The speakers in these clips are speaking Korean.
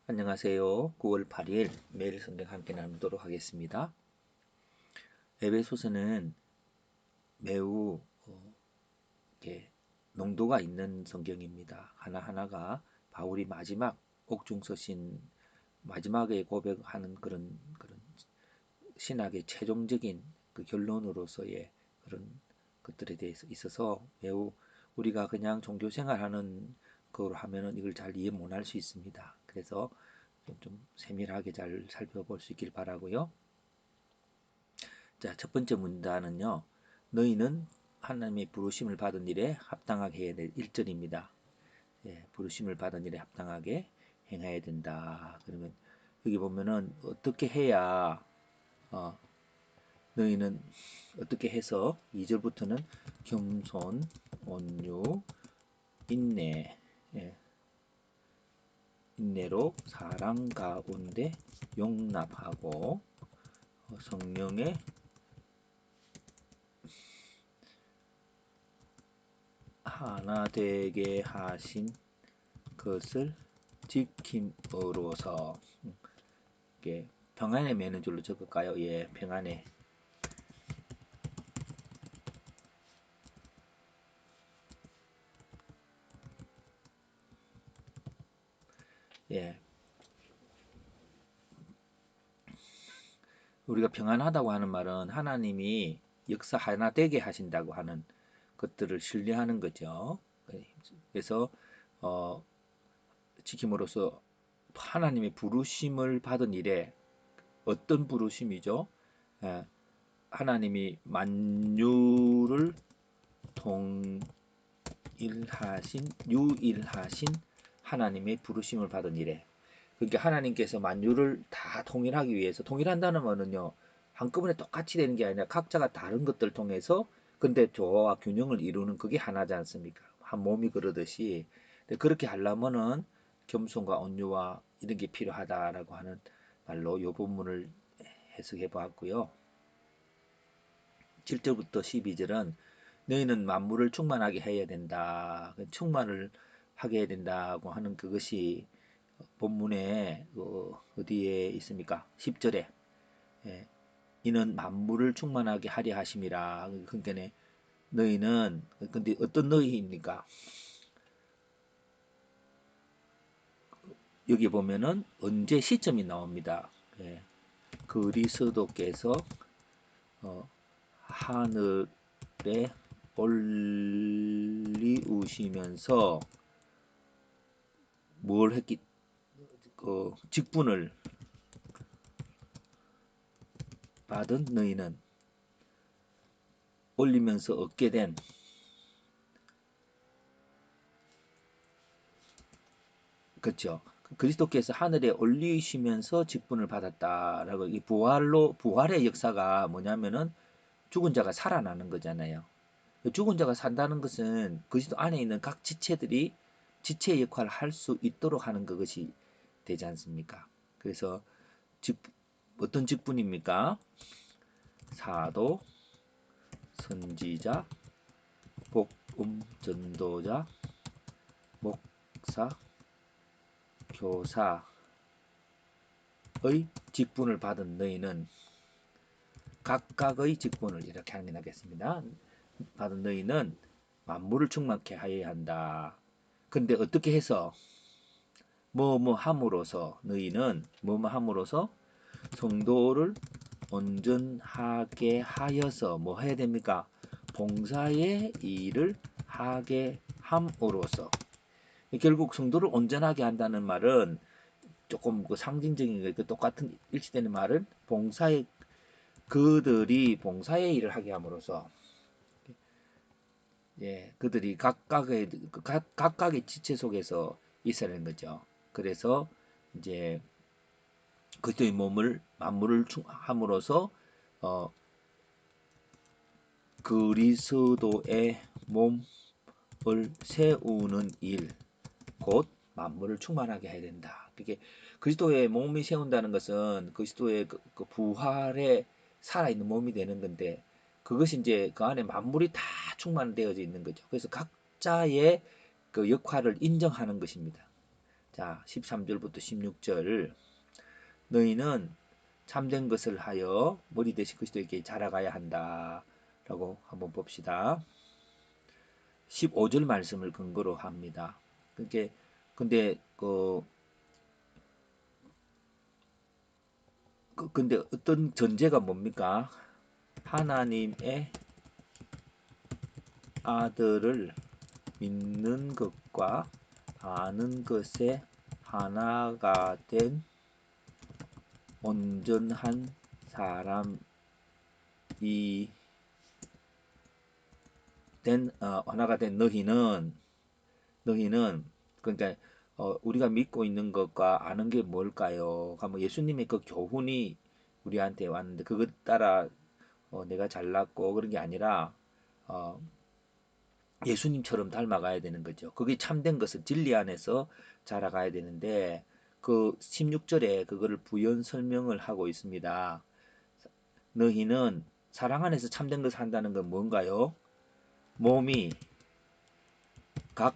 안녕하세요. 9월 8일 매일 성경 함께 나누도록 하겠습니다. 에베소서는 매우 이렇게 농도가 있는 성경입니다. 하나하나가 바울이 마지막 옥중서신 마지막에 고백하는 그런 신학의 최종적인 그 결론으로서의 그런 것들에 대해서 있어서 매우 우리가 그냥 종교 생활하는 거로 하면은 이걸 잘 이해 못할 수 있습니다. 그래서 좀 세밀하게 잘 살펴볼 수 있길 바라고요. 자, 첫 번째 문단은요. 너희는 하나님의 부르심을 받은 일에 합당하게 해야 될 1절입니다. 예, 부르심을 받은 일에 합당하게 행해야 된다. 그러면 여기 보면은 어떻게 해야 너희는 어떻게 해서 2절부터는 겸손, 온유, 인내, 예, 인내로 사랑 가운데 용납하고 성령의 하나 되게 하신 것을 지킴으로써 이게 평안에 매는 줄로 적을까요? 예, 평안에. 예, 우리가 평안하다고 하는 말은 하나님이 역사 하나 되게 하신다고 하는 것들을 신뢰하는 거죠. 그래서 어, 지킴으로써 하나님의 부르심을 받은 일에 어떤 부르심이죠? 예, 하나님이 만유를 유일하신 하나님의 부르심을 받은 일에 그러니까 하나님께서 만유를 다 통일하기 위해서 통일한다는 말은요 한꺼번에 똑같이 되는 게 아니라 각자가 다른 것들을 통해서 근데 조화와 균형을 이루는 그게 하나지 않습니까? 한 몸이 그러듯이 그렇게 하려면은 겸손과 온유와 이런 게 필요하다라고 하는 말로 이 본문을 해석해 보았고요. 7절부터 12절은 너희는 만물을 충만하게 해야 된다. 충만을 하게 해야 된다고 하는 그것이 본문에 어디에 있습니까? 10절에 예, 이는 만물을 충만하게 하려 하심이라. 그러니까 너희는 근데 어떤 너희입니까? 여기 보면은 언제 시점이 나옵니다. 예, 그리스도께서 하늘에 올리우시면서 뭘 했기 직분을 받은 너희는 올리면서 얻게 된 그렇죠. 그리스도께서 하늘에 올리시면서 직분을 받았다라고 이 부활의 역사가 뭐냐면은 죽은 자가 살아나는 거잖아요. 죽은 자가 산다는 것은 그리스도 안에 있는 각 지체들이 지체의 역할을 할 수 있도록 하는 그것이 되지 않습니까? 그래서 직, 어떤 직분입니까? 사도, 선지자, 복음 전도자, 목사, 교사의 직분을 받은 너희는 각각의 직분을 이렇게 확인하겠습니다. 받은 너희는 만물을 충만케 하여야 한다. 근데 어떻게 해서 뭐뭐 함으로써 너희는 뭐뭐 함으로써 성도를 온전하게 하여서 뭐 해야 됩니까? 봉사의 일을 하게 함으로써 결국 성도를 온전하게 한다는 말은 조금 그 상징적인 거 똑같은 일치되는 말은 봉사의 그들이 봉사의 일을 하게 함으로써 예, 그들이 각각의 지체 속에서 있어야 하는 거죠. 그래서 이제 그리스도의 몸을 만물을 함으로써 어, 그리스도의 몸을 세우는 일, 곧 만물을 충만하게 해야 된다. 그게 그리스도의 몸이 세운다는 것은 그리스도의 그 부활에 살아있는 몸이 되는 건데 그것이 이제 그 안에 만물이 다 충만되어져 있는 거죠. 그래서 각자의 그 역할을 인정하는 것입니다. 자, 13절부터 16절. 너희는 참된 것을 하여 머리 대신 그리스도에게 자라가야 한다. 라고 한번 봅시다. 15절 말씀을 근거로 합니다. 그게 근데 근데 어떤 전제가 뭡니까? 하나님의 아들을 믿는 것과 아는 것에 하나가 된 온전한 사람이 하나가 된 너희는 그러니까 우리가 믿고 있는 것과 아는 게 뭘까요? 뭐 예수님의 그 교훈이 우리한테 왔는데 그것 따라 내가 잘났고 그런 게 아니라 어, 예수님처럼 닮아가야 되는 거죠. 그게 참된 것은 진리 안에서 자라가야 되는데 그 16절에 그거를 부연 설명을 하고 있습니다. 너희는 사랑 안에서 참된 것을 한다는 건 뭔가요? 몸이 각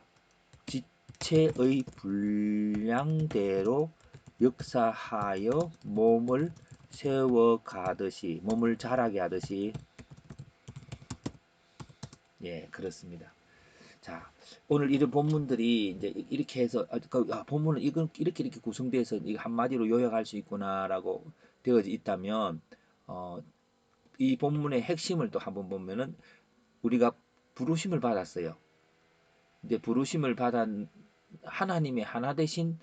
지체의 분량대로 역사하여 몸을 세워가듯이 몸을 자라게 하듯이 예 그렇습니다. 자 오늘 이런 본문들이 이제 이렇게 해서 본문은 이건 이렇게 구성돼서 이 한마디로 요약할 수 있구나라고 되어 있다면 이 본문의 핵심을 또 한번 보면은 우리가 부르심을 받았어요. 이제 부르심을 받은 하나님의 하나 되신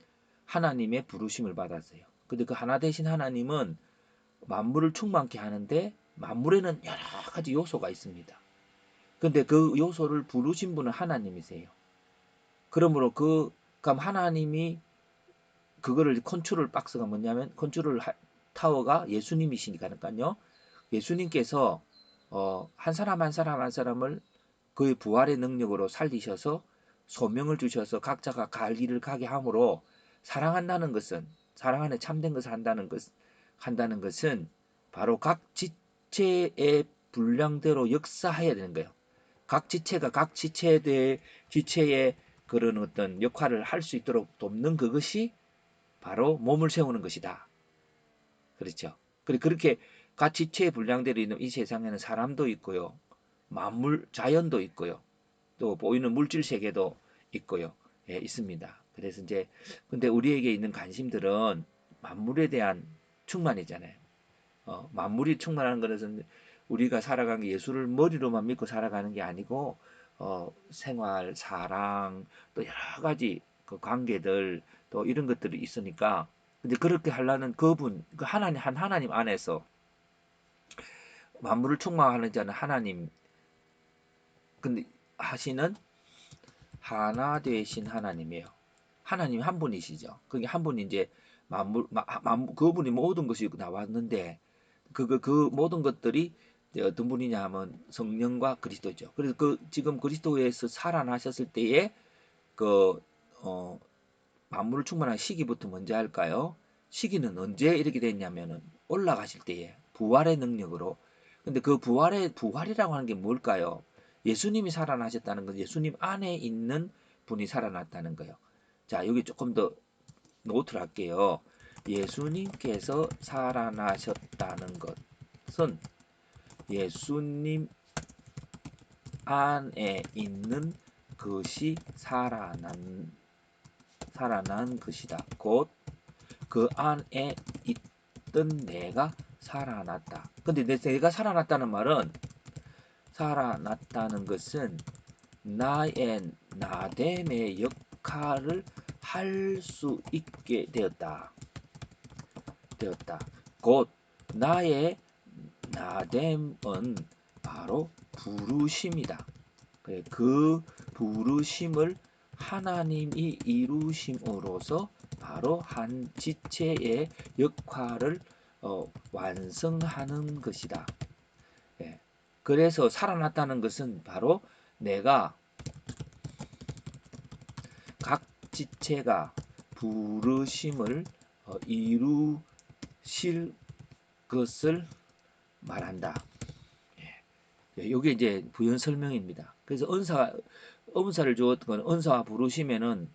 하나님의 부르심을 받았어요. 근데 그 하나 되신 하나님은 만물을 충만케 하는데 만물에는 여러 가지 요소가 있습니다. 근데 그 요소를 부르신 분은 하나님이세요. 그러므로 그럼 하나님이 그거를 컨트롤 박스가 뭐냐면 컨트롤 타워가 예수님이시니까요. 예수님께서 한 사람 한 사람 한 사람을 그의 부활의 능력으로 살리셔서 소명을 주셔서 각자가 갈 길을 가게 함으로 사랑한다는 것은 사랑 안에 참된 것을 한다는 것은 바로 각 지체의 분량대로 역사해야 되는 거예요. 각 지체가 각 지체의 그런 어떤 역할을 할 수 있도록 돕는 그것이 바로 몸을 세우는 것이다. 그렇죠. 그렇게 각 지체의 분량대로 있는 이 세상에는 사람도 있고요. 만물, 자연도 있고요. 또 보이는 물질 세계도 있고요. 예, 있습니다. 그래서 이제 근데 우리에게 있는 관심들은 만물에 대한 충만이잖아요. 만물이 충만한 것은 우리가 살아가는 게 예수를 머리로만 믿고 살아가는 게 아니고 생활, 사랑, 또 여러 가지 그 관계들 또 이런 것들이 있으니까 근데 그렇게 하려는 그분 그 하나님 안에서 만물을 충만하는 자는 하나님 근데 하시는 하나 되신 하나님이에요. 하나님 한 분이시죠. 그게 한 분이 이제 그분이 모든 것이 나왔는데 그 모든 것들이 어떤 분이냐 하면 성령과 그리스도죠. 그래서 지금 그리스도에서 살아나셨을 때에 그 만물을 충만한 시기부터 먼저 할까요? 시기는 언제 이렇게 됐냐면은 올라가실 때에 부활의 능력으로. 근데 그 부활이라고 하는 게 뭘까요? 예수님이 살아나셨다는 건 예수님 안에 있는 분이 살아났다는 거예요. 자, 여기 조금 더 노트를 할게요. 예수님께서 살아나셨다는 것은 예수님 안에 있는 것이 살아난 것이다. 곧 그 안에 있던 내가 살아났다. 근데 내가 살아났다는 말은 살아났다는 것은 나의 나됨의 역할을 할 수 있게 되었다. 곧 나의 나됨은 바로 부르심이다. 그 부르심을 하나님이 이루심으로써 바로 한 지체의 역할을 완성하는 것이다. 예. 그래서 살아났다는 것은 바로 내가 각 지체가 부르심을 이루실 것을 말한다. 이게 이제 부연 설명입니다. 그래서 은사를 주었던 건 은사와 부르심에는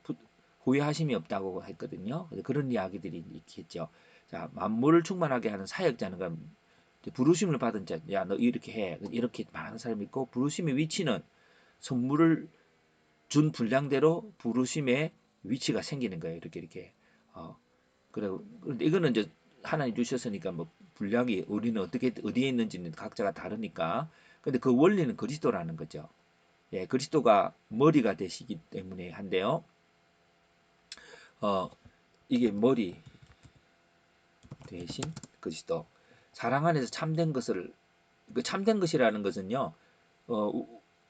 후회하심이 없다고 했거든요. 그런 이야기들이 있겠죠. 자, 만물을 충만하게 하는 사역자는 건 부르심을 받은 자, 야, 너 이렇게 해. 이렇게 많은 사람이 있고, 부르심의 위치는 선물을 준 분량대로 부르심의 위치가 생기는 거예요. 이렇게. 어, 그런데 이거는 이제 하나님 주셨으니까 뭐 분량이 우리는 어떻게 어디에 있는지는 각자가 다르니까. 근데 그 원리는 그리스도라는 거죠. 예, 그리스도가 머리가 되시기 때문에 한데요. 어, 이게 머리 대신 그리스도. 사랑 안에서 참된 것을 그 참된 것이라는 것은요.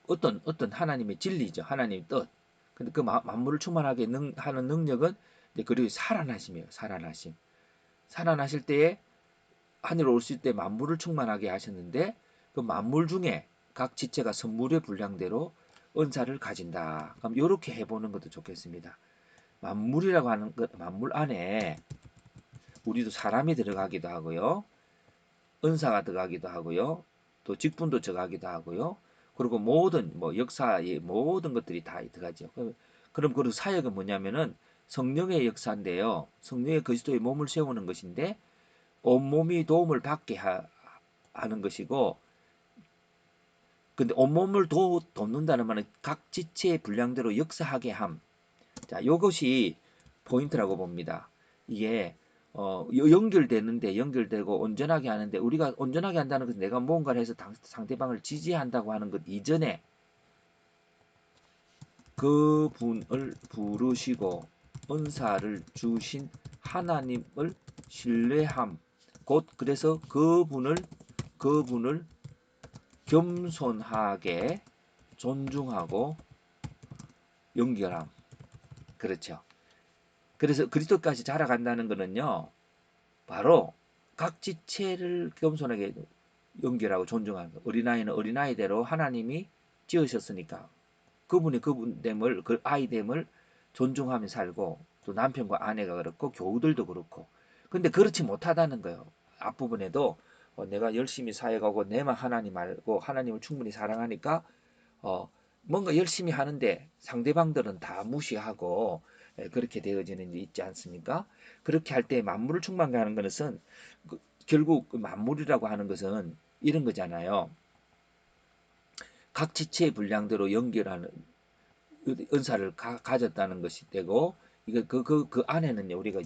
어떤 하나님의 진리죠. 하나님의 뜻. 근데 그 만물을 충만하게 하는 능력은 이제 그리고 살아나심이에요. 살아나심. 살아나실 때에 하늘 오실 때 만물을 충만하게 하셨는데 그 만물 중에 각 지체가 선물의 분량대로 은사를 가진다. 그럼 이렇게 해보는 것도 좋겠습니다. 만물이라고 하는 것, 만물 안에 우리도 사람이 들어가기도 하고요. 은사가 들어가기도 하고요. 또 직분도 들어가기도 하고요. 그리고 모든 뭐 역사의 모든 것들이 다 들어가죠. 그럼 그 사역은 뭐냐면은 성령의 역사인데요. 성령의 그리스도의 몸을 세우는 것인데 온몸이 도움을 받게 하는 것이고, 근데 온몸을 돕는다는 말은 각 지체의 분량대로 역사하게 함. 자, 이것이 포인트라고 봅니다. 이게 연결되는데 연결되고 온전하게 하는데 우리가 온전하게 한다는 것은 내가 뭔가를 해서 상대방을 지지한다고 하는 것 이전에 그분을 부르시고 은사를 주신 하나님을 신뢰함. 곧 그래서 그분을 겸손하게 존중하고 연결함. 그렇죠. 그래서 그리스도까지 자라간다는 것은요. 바로 각 지체를 겸손하게 연결하고 존중하는 거. 어린아이는 어린아이대로 하나님이 지으셨으니까 그분이 그분됨을 그 아이됨을 존중하며 살고 또 남편과 아내가 그렇고 교우들도 그렇고 근데 그렇지 못하다는 거예요. 앞부분에도 내가 열심히 사역하고 내만 하나님 알고 하나님을 충분히 사랑하니까 어, 뭔가 열심히 하는데 상대방들은 다 무시하고 그렇게 되어지는 게 있지 않습니까? 그렇게 할 때 만물을 충만케 하는 것은 결국 그 만물이라고 하는 것은 이런 거잖아요. 각 지체의 분량대로 연결하는 은사를 가졌다는 것이 되고 이거 그 안에는요 우리가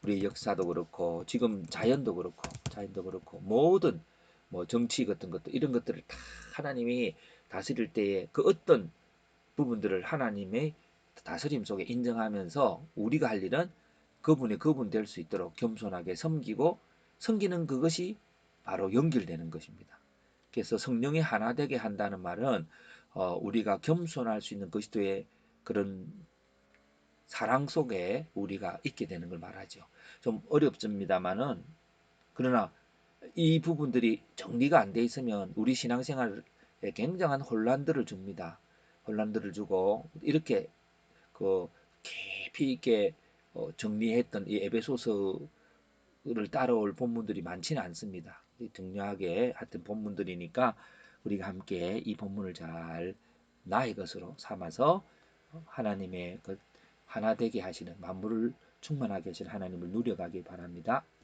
우리 역사도 그렇고 지금 자연도 그렇고 모든 뭐 정치 같은 것도 이런 것들을 다 하나님이 다스릴 때에 그 어떤 부분들을 하나님의 다스림 속에 인정하면서 우리가 할 일은 그분이 그분 될 수 있도록 겸손하게 섬기는 그것이 바로 연결되는 것입니다. 그래서 성령이 하나 되게 한다는 말은 우리가 겸손할 수 있는 그리스도의 그런 사랑 속에 우리가 있게 되는 걸 말하죠. 좀 어렵습니다만은 그러나 이 부분들이 정리가 안 돼 있으면 우리 신앙생활에 굉장한 혼란들을 줍니다. 혼란들을 주고 이렇게 그 깊이 있게 정리했던 이 에베소서를 따라올 본문들이 많지는 않습니다. 중요하게 하여튼 본문들이니까 우리가 함께 이 본문을 잘 나의 것으로 삼아서 하나님의 그 하나 되게 하시는 만물을 충만하게 하시는 하나님을 누려가길 바랍니다.